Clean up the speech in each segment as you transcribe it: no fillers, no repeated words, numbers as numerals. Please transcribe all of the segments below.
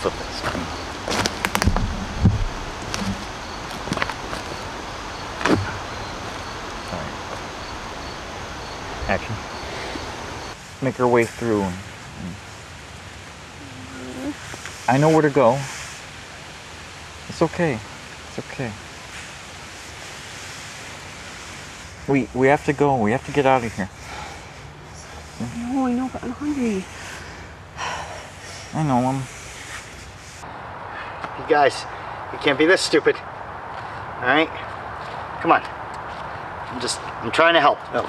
enough of this. Alright. Action. Make our way through. I know where to go. It's okay. It's okay. We have to go. We have to get out of here. No, I know, but I'm hungry. I know. You guys, you can't be this stupid. Alright? Come on. I'm trying to help. No.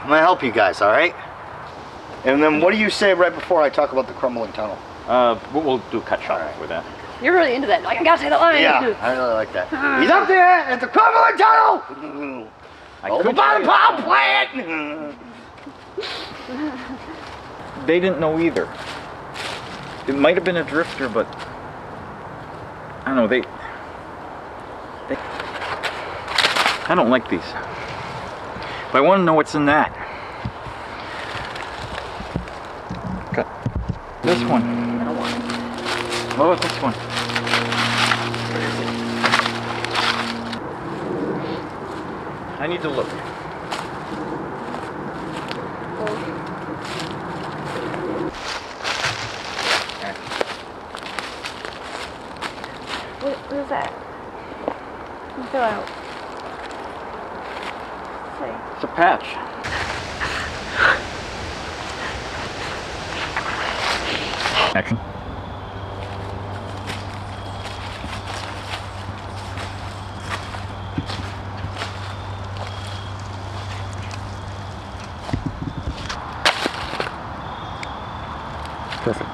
I'm gonna help you guys, alright? And then what do you say right before I talk about the crumbling tunnel? We'll do a cut shot for that. You're really into that. Like, I gotta say that line. Yeah, I really like that. He's up there at the crumbling tunnel! Over by the power plant! They didn't know either. It might have been a drifter, but I don't know, they I don't like these. But I want to know what's in that. Got this one. I don't want it. What about this one? I need to look. What is that? Fill out. Say. It's a patch. Action. Perfect.